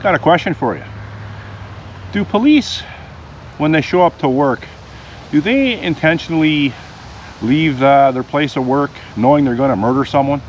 Got a question for you. Do police, when they show up to work, do they intentionally leave their place of work knowing they're going to murder someone?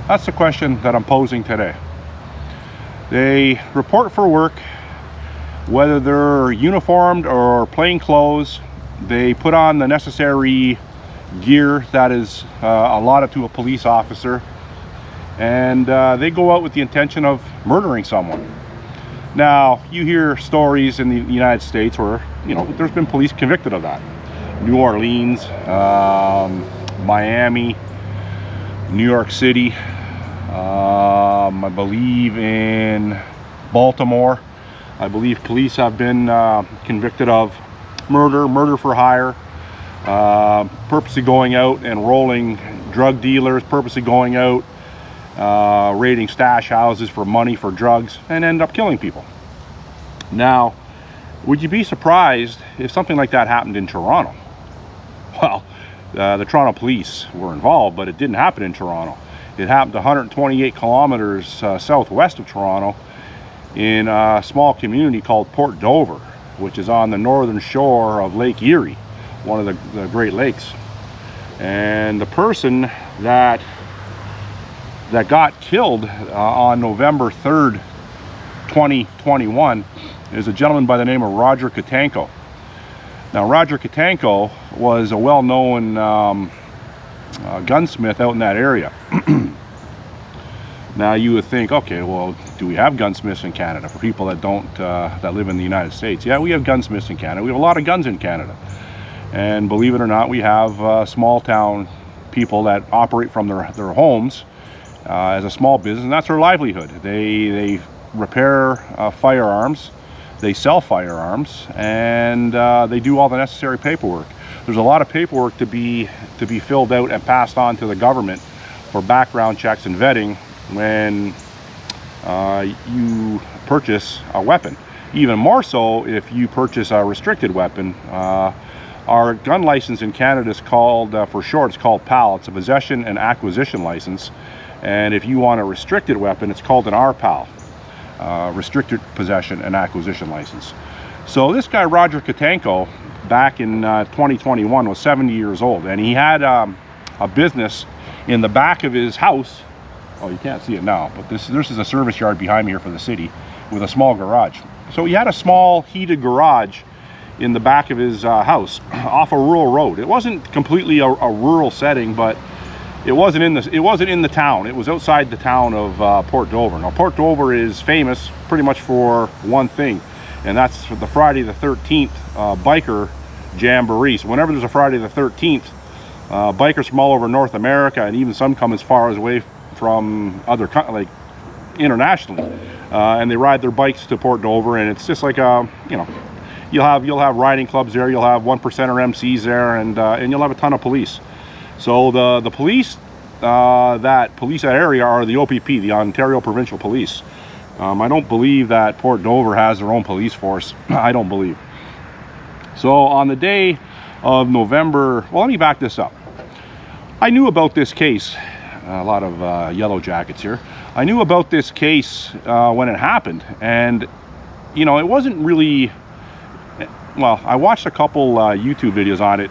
That's the question that I'm posing today. They report for work, whether they're uniformed or plain clothes. They put on the necessary gear that is allotted to a police officer, and they go out with the intention of murdering someone. Now, you hear stories in the United States where, there's been police convicted of that. New Orleans, Miami, New York City, I believe in Baltimore. I believe police have been convicted of murder for hire, purposely going out and rolling drug dealers, purposely going out, raiding stash houses for money for drugs, and end up killing people. Now, would you be surprised if something like that happened in Toronto? Well, the Toronto police were involved, but it didn't happen in Toronto. It happened 128 kilometers southwest of Toronto in a small community called Port Dover, which is on the northern shore of Lake Erie, one of the Great Lakes. And the person that got killed on November 3rd, 2021 is a gentleman by the name of Roger Kotenko. Now, Roger Kotanko was a well-known gunsmith out in that area. Now, you would think, okay, well, do we have gunsmiths in Canada? For people that don't that live in the United States, yeah, we have gunsmiths in Canada. We have a lot of guns in Canada, and believe it or not, we have small town people that operate from their homes as a small business, and that's their livelihood. They repair firearms, they sell firearms, and they do all the necessary paperwork. There's a lot of paperwork to be filled out and passed on to the government for background checks and vetting when you purchase a weapon. Even more so if you purchase a restricted weapon. Our gun license in Canada is called, for short, it's called PAL. It's a possession and acquisition license. And if you want a restricted weapon, it's called an RPAL, restricted possession and acquisition license. So this guy, Roger Kotenko, back in 2021 was 70 years old, and he had a business in the back of his house. Oh, you can't see it now, but this is a service yard behind me here for the city with a small garage. So he had a small heated garage in the back of his house off a rural road. It wasn't completely a rural setting, but it wasn't in the town. It was outside the town of Port Dover. Now, Port Dover is famous pretty much for one thing, and that's for the Friday the 13th biker jamboree. So whenever there's a Friday the 13th, bikers from all over North America, and even some come as far as away from other like internationally, and they ride their bikes to Port Dover, and it's just like you'll have riding clubs there, you'll have 1%er MCs there, and you'll have a ton of police. So the police that police that area are the OPP, the Ontario Provincial Police. I don't believe that Port Dover has their own police force. I don't believe. So on the day of November, well, let me back this up. I knew about this case. A lot of yellow jackets here. I knew about this case when it happened, and it wasn't really. Well, I watched a couple YouTube videos on it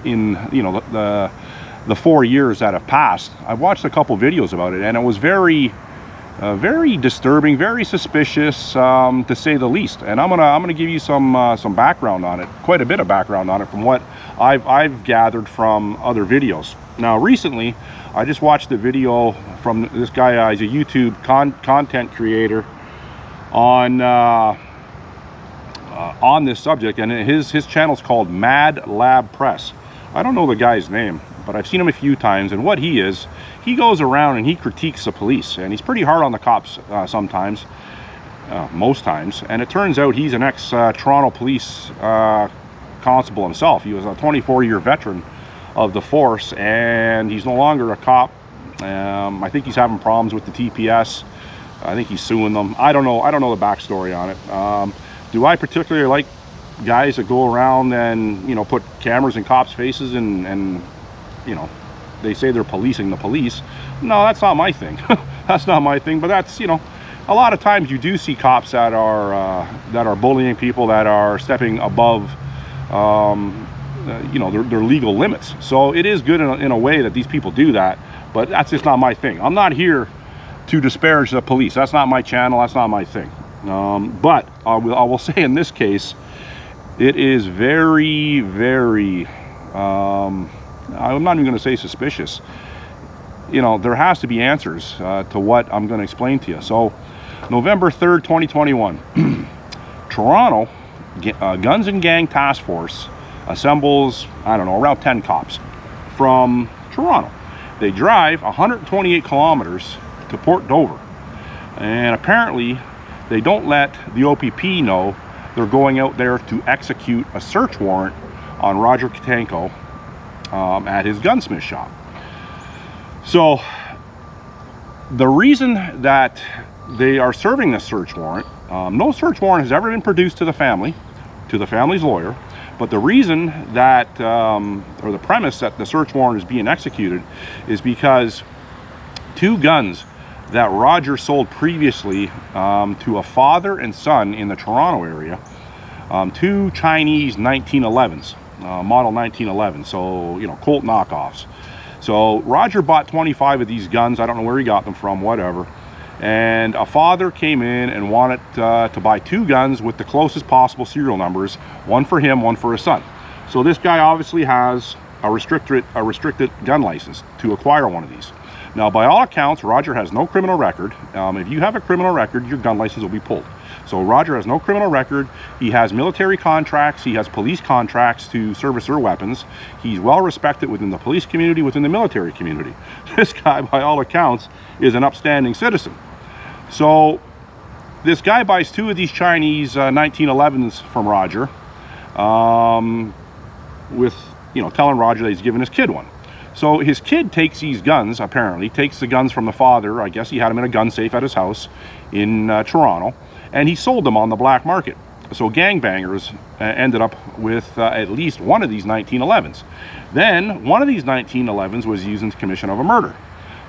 in the 4 years that have passed. I watched a couple videos about it, and it was very disturbing, very suspicious, to say the least. And I'm gonna give you some background on it, quite a bit of background on it from what I've gathered from other videos. Now, recently, I just watched a video from this guy. He's a YouTube content creator on this subject, and his channel's called Mad Lab Press. I don't know the guy's name, but I've seen him a few times, and what he goes around and he critiques the police, and he's pretty hard on the cops sometimes, most times. And it turns out he's an ex-Toronto police constable himself. He was a 24-year veteran of the force, and he's no longer a cop. I think he's having problems with the TPS. I think he's suing them. I don't know the backstory on it. Do I particularly like guys that go around and put cameras in cops' faces and they say they're policing the police? No, that's not my thing. That's not my thing. But that's a lot of times you do see cops that are bullying people, that are stepping above you know, their legal limits. So it is good in a way that these people do that, but that's just not my thing. I'm not here to disparage the police. That's not my channel. That's not my thing. But I will say in this case, it is very, very, I'm not even going to say suspicious. You know, there has to be answers to what I'm going to explain to you. So November 3rd, 2021, Toronto Guns and Gang Task Force assembles, I don't know, around 10 cops from Toronto. They drive 128 kilometers to Port Dover, and apparently they don't let the OPP know they're going out there to execute a search warrant on Roger Kotenko at his gunsmith shop. So the reason that they are serving this search warrant, no search warrant has ever been produced to the family, to the family's lawyer, but the reason that, or the premise that the search warrant is being executed is because 2 guns that Roger sold previously to a father and son in the Toronto area, 2 Chinese 1911s, model 1911, so, you know, Colt knockoffs. So Roger bought 25 of these guns. I don't know where he got them from, whatever. And a father came in and wanted to buy 2 guns with the closest possible serial numbers, one for him, one for his son. So this guy obviously has a restricted gun license to acquire one of these. Now, by all accounts, Roger has no criminal record. If you have a criminal record, your gun license will be pulled. So Roger has no criminal record. He has military contracts. He has police contracts to service their weapons. He's well respected within the police community, within the military community. This guy, by all accounts, is an upstanding citizen. So this guy buys 2 of these Chinese 1911s from Roger, with, you know, telling Roger that he's giving his kid one. So his kid takes these guns, apparently, takes the guns from the father. I guess he had them in a gun safe at his house in Toronto, and he sold them on the black market. So gangbangers ended up with at least one of these 1911s. Then one of these 1911s was used in the commission of a murder.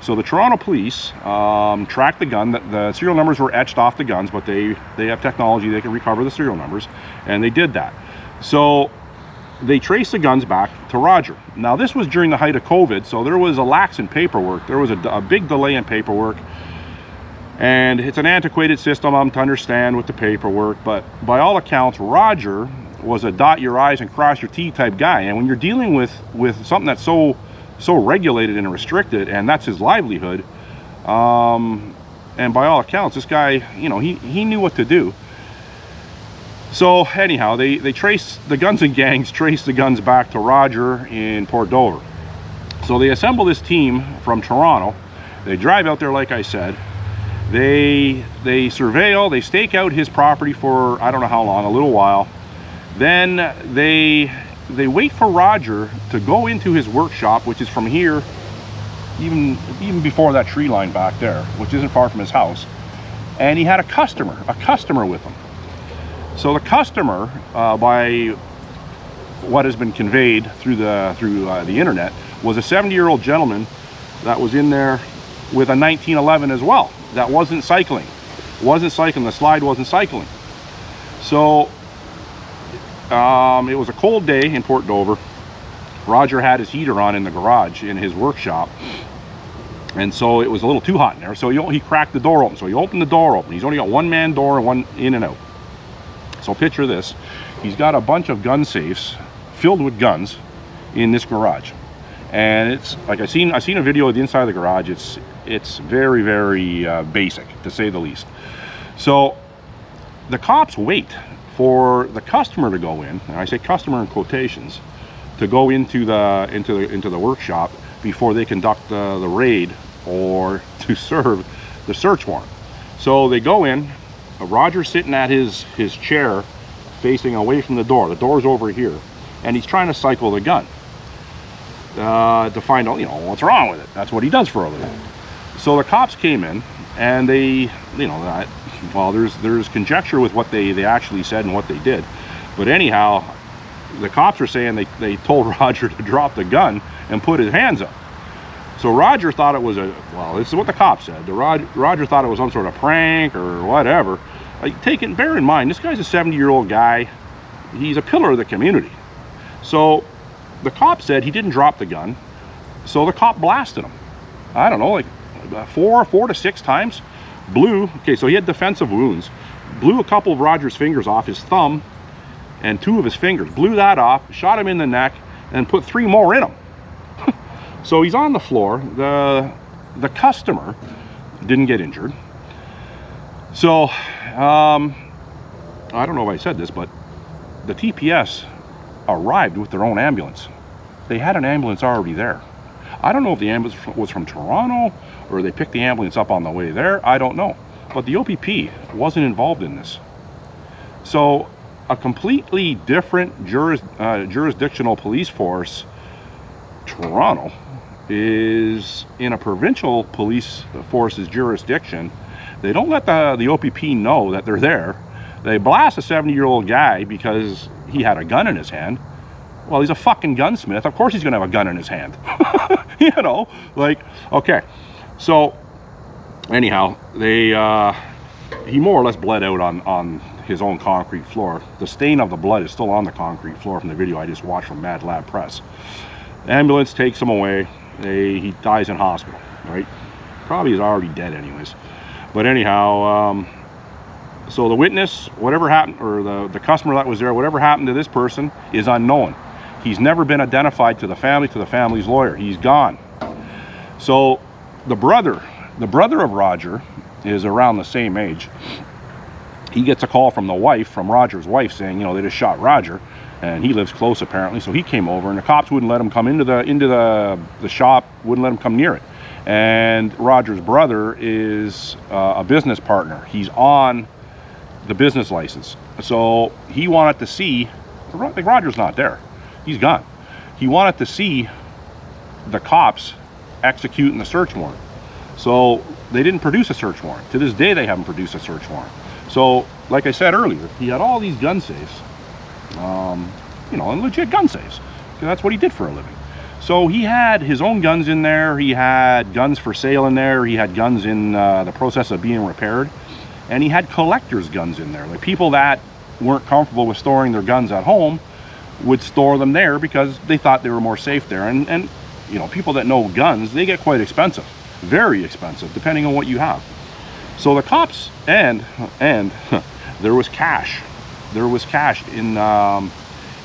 So the Toronto police tracked the gun. The serial numbers were etched off the guns, but they have technology, they can recover the serial numbers, and they did that. So they traced the guns back to Roger. Now, this was during the height of COVID, so there was a lax in paperwork. There was a big delay in paperwork, and it's an antiquated system, I'm to understand, with the paperwork, but by all accounts, Roger was a dot your I's and cross your T type guy. And when you're dealing with something that's so regulated and restricted, and that's his livelihood, and by all accounts, this guy, you know, he knew what to do. So anyhow, they trace the guns and gangs, trace the guns back to Roger in Port Dover. So they assemble this team from Toronto. They drive out there, like I said. They surveil, they stake out his property for I don't know how long, a little while. Then they wait for Roger to go into his workshop, which is from here, even before that tree line back there, which isn't far from his house. And he had a customer with him. So the customer, by what has been conveyed through the internet, was a 70-year-old gentleman that was in there with a 1911 as well. That wasn't cycling. The slide wasn't cycling. So it was a cold day in Port Dover. Roger had his heater on in the garage in his workshop, and so it was a little too hot in there. So he cracked the door open. So he opened the door open. He's only got one man door and one in and out. So picture this. He's got a bunch of gun safes filled with guns in this garage. And it's like I seen a video of the inside of the garage. It's very, very basic, to say the least. So the cops wait for the customer to go in, and I say customer in quotations, to go into the workshop before they conduct the raid or to serve the search warrant. So they go in. Roger's sitting at his chair facing away from the door. The door's over here, and he's trying to cycle the gun to find out, you know, what's wrong with it. That's what he does for a living. So the cops came in, and they, you know, well, there's conjecture with what they actually said and what they did, but anyhow, the cops are saying they told Roger to drop the gun and put his hands up. So Roger thought it was well, this is what the cop said. Roger thought it was some sort of prank or whatever. Like, bear in mind, this guy's a 70-year-old guy. He's a pillar of the community. So the cop said he didn't drop the gun. So the cop blasted him. I don't know, like four to six times. Blew, okay, so he had defensive wounds. Blew a couple of Roger's fingers off, his thumb and 2 of his fingers. Blew that off, shot him in the neck, and put 3 more in him. So he's on the floor. The customer didn't get injured. So I don't know if I said this, but the TPS arrived with their own ambulance. They had an ambulance already there. I don't know if the ambulance was from Toronto or they picked the ambulance up on the way there. I don't know. But the OPP wasn't involved in this. So a completely different jurisdictional police force, Toronto, is in a provincial police force's jurisdiction. They don't let the OPP know that they're there. They blast a 70-year-old guy because he had a gun in his hand. Well, he's a fucking gunsmith. Of course he's gonna have a gun in his hand. You know, like, okay. So anyhow, he more or less bled out on his own concrete floor. The stain of the blood is still on the concrete floor from the video I just watched from Mad Lab Press. The ambulance takes him away. He dies in hospital, right? Probably is already dead anyways. But anyhow, so the witness, whatever happened, or the customer that was there, whatever happened to this person is unknown. He's never been identified to the family's lawyer. He's gone. So the brother of Roger is around the same age. He gets a call from Roger's wife, saying, you know, they just shot Roger, and he lives close apparently. So he came over, and the cops wouldn't let him come into the shop, wouldn't let him come near it. And Roger's brother is a business partner. He's on the business license. So he wanted to see, like, Roger's not there. He's gone. He wanted to see the cops executing the search warrant. So they didn't produce a search warrant. To this day, they haven't produced a search warrant. So, like I said earlier, he had all these gun safes, you know, and legit gun safes, because that's what he did for a living. So he had his own guns in there. He had guns for sale in there. He had guns in the process of being repaired. And he had collectors' guns in there. Like, people that weren't comfortable with storing their guns at home would store them there because they thought they were more safe there. And you know, people that know guns, they get quite expensive, very expensive, depending on what you have. So the cops, and there was cash. There was cash in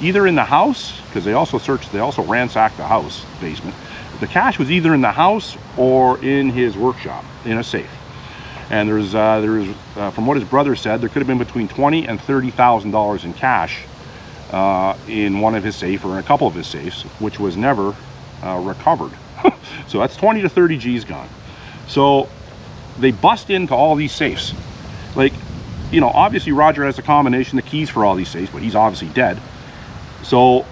either in the house, because they also ransacked the house basement. The cash was either in the house or in his workshop in a safe. And there's from what his brother said, there could have been between $20,000 and $30,000 in cash in one of his safes, or in a couple of his safes, which was never recovered. So that's 20 to 30 G's gone. So they bust into all these safes. Like, you know, obviously Roger has a combination of keys for all these safes, but he's obviously dead. So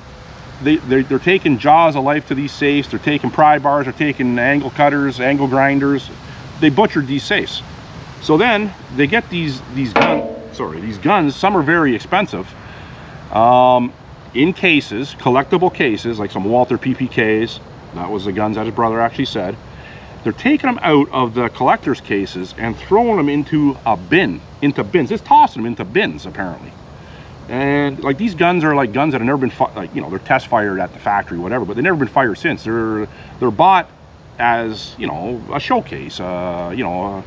they're taking jaws of life to these safes. They're taking pry bars. They're taking angle cutters, angle grinders. They butchered these safes. So then they get these guns. Some are very expensive. In cases, collectible cases, like some Walther PPKs. That was the guns that his brother actually said. They're taking them out of the collector's cases and throwing them into bins. Just tossing them into bins, apparently. And like, these guns are like guns that have never been like, you know, they're test fired at the factory, whatever, but they've never been fired since. They're bought as, you know, a showcase, you know,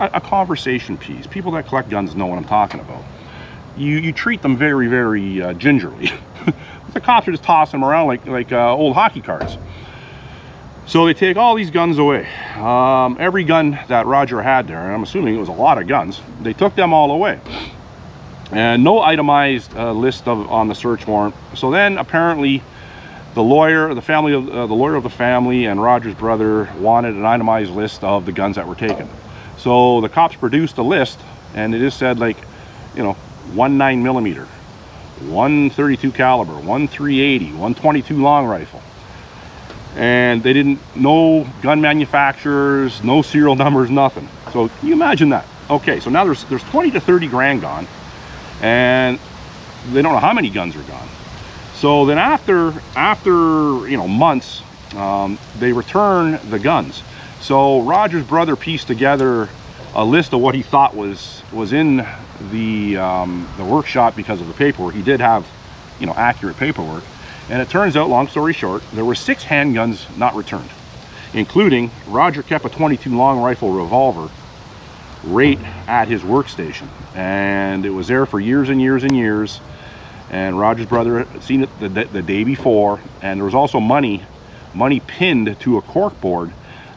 a conversation piece. People that collect guns know what I'm talking about. You treat them very, very gingerly. The cops are just tossing them around like old hockey cards. So they take all these guns away. Every gun that Roger had there, and I'm assuming it was a lot of guns, they took them all away. And no itemized list on the search warrant. So then apparently the lawyer of the family and Roger's brother wanted an itemized list of the guns that were taken. So the cops produced a list, and it just said, like, you know, 1.9mm, 1.32 caliber, 1.380, 1.22 long rifle. And they didn't, no gun manufacturers, no serial numbers, nothing. So can you imagine that? Okay, so now there's 20 to 30 grand gone, and they don't know how many guns are gone. So then after you know, months, they return the guns. So Roger's brother pieced together a list of what he thought was in the workshop because of the paperwork. He did have, you know, accurate paperwork. And it turns out, long story short, there were 6 handguns not returned, including Roger kept a .22 long rifle revolver right at his workstation. And it was there for years and years and years. And Roger's brother had seen it the day before. And there was also money pinned to a cork board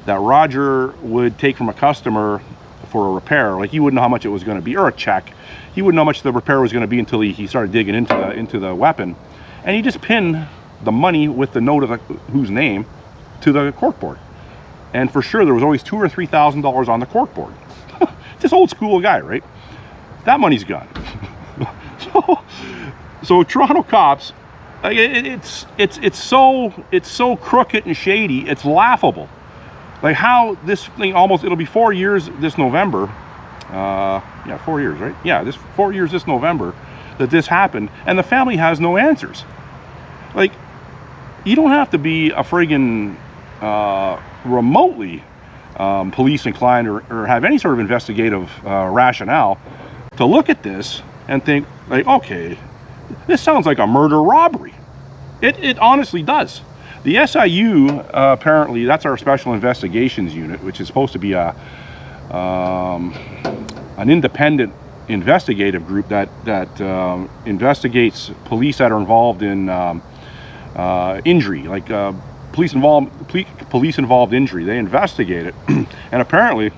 that Roger would take from a customer for a repair. Like, he wouldn't know how much it was going to be, or a check. He wouldn't know how much the repair was going to be until he started digging into the weapon. And he just pinned the money with the note of whose name to the corkboard. And for sure, there was always $2,000 or $3,000 on the corkboard. This old school guy, right? That money's gone. So Toronto cops, like, it's so crooked and shady. It's laughable. Like, how this thing it'll be 4 years this November. Yeah, 4 years, right? Yeah, 4 years this November that this happened, and the family has no answers. Like, you don't have to be a friggin' remotely police inclined or have any sort of investigative rationale to look at this and think, like, okay, this sounds like a murder robbery. It honestly does. The SIU, apparently, that's our Special Investigations Unit, which is supposed to be an independent investigative group that investigates police that are involved in injury, like police involved injury. They investigate it, and apparently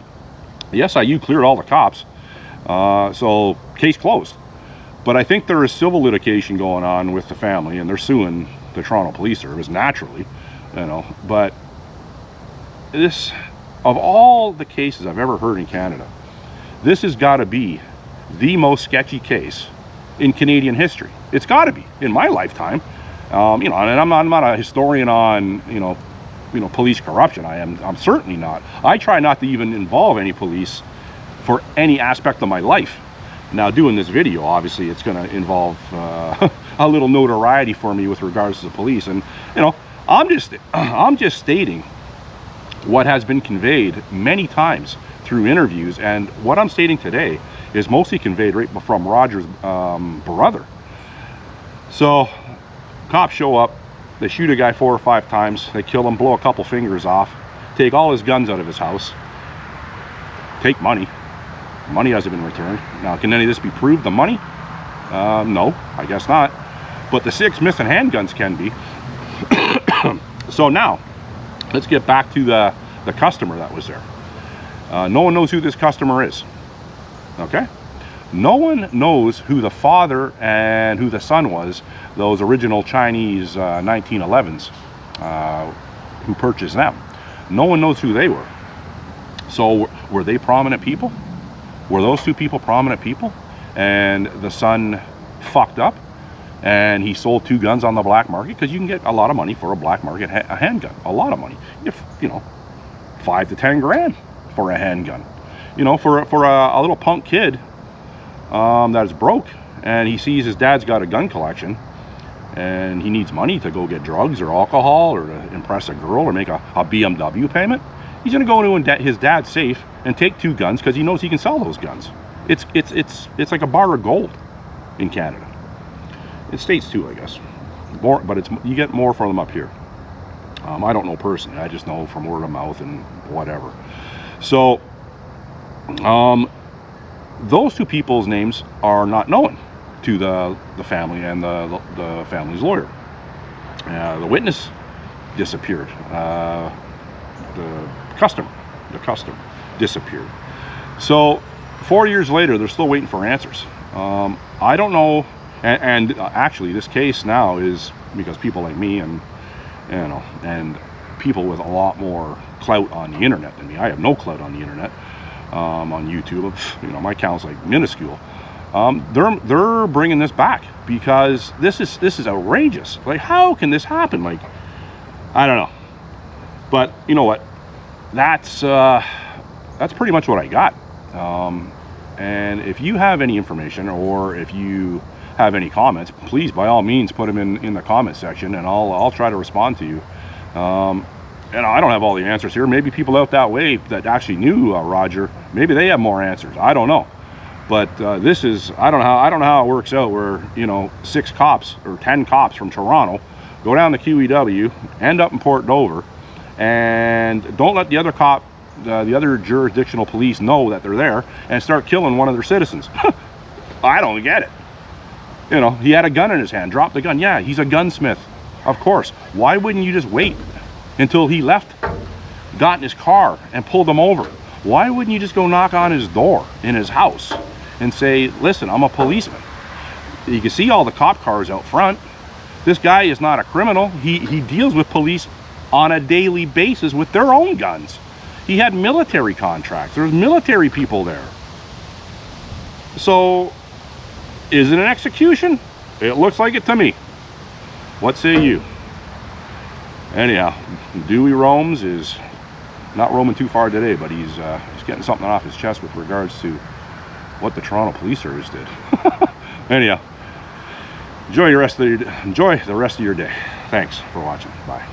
the SIU cleared all the cops, so case closed. But I think there is civil litigation going on with the family, and they're suing the Toronto Police Service, naturally, you know. But this, of all the cases I've ever heard in Canada, this has got to be the most sketchy case in Canadian history. It's got to be, in my lifetime. You know, and I'm not a historian on, you know, police corruption. I'm certainly not. I try not to even involve any police for any aspect of my life. Now, doing this video, obviously, it's going to involve a little notoriety for me with regards to the police, and, you know, I'm just stating what has been conveyed many times through interviews, and what I'm stating today is mostly conveyed right from Roger's brother. So, cops show up, they shoot a guy 4 or 5 times, they kill him, blow a couple fingers off, take all his guns out of his house, take money. Money hasn't been returned. Now, can any of this be proved, the money? No, I guess not. But the 6 missing handguns can be. So now, let's get back to the customer that was there. No one knows who this customer is. Okay? No one knows who the father and who the son was, those original Chinese 1911s who purchased them. No one knows who they were. So were they prominent people? Were those 2 people prominent people? And the son fucked up and he sold 2 guns on the black market, because you can get a lot of money for a black market a handgun. A lot of money. You know, 5 to 10 grand for a handgun. You know, for a little punk kid that is broke, and he sees his dad's got a gun collection, and he needs money to go get drugs or alcohol or to impress a girl or make a BMW payment. He's going to go into his dad's safe and take 2 guns because he knows he can sell those guns. It's like a bar of gold in Canada. In States too, I guess. More, but you get more for them up here. I don't know personally. I just know from word of mouth and whatever. So, those 2 people's names are not known to the family and the family's lawyer. The witness disappeared. The customer disappeared. So 4 years later, they're still waiting for answers. I don't know, and actually this case now is because people like me and, you know, and people with a lot more clout on the internet than me. I have no clout on the internet, on YouTube. You know, my account's like minuscule. They're bringing this back because this is outrageous. Like, how can this happen? Like, I don't know. But you know what? That's pretty much what I got. And if you have any information, or if you have any comments, please by all means put them in the comment section, and I'll try to respond to you. And I don't have all the answers here. Maybe people out that way that actually knew Roger, maybe they have more answers. I don't know. But this is, I don't know how it works out where, you know, 6 cops or 10 cops from Toronto go down to QEW, end up in Port Dover, and don't let the other the other jurisdictional police know that they're there, and start killing one of their citizens. I don't get it. You know, he had a gun in his hand, dropped the gun. Yeah, he's a gunsmith, of course. Why wouldn't you just wait until he left, got in his car, and pulled him over? Why wouldn't you just go knock on his door in his house and say, listen, I'm a policeman? You can see all the cop cars out front. This guy is not a criminal. He deals with police on a daily basis with their own guns. He had military contracts. There's military people there. So, is it an execution? It looks like it to me. What say you? Anyhow, Dewey Roams is not roaming too far today, but he's getting something off his chest with regards to what the Toronto Police Service did. Anyhow, enjoy the rest of your day. Thanks for watching. Bye.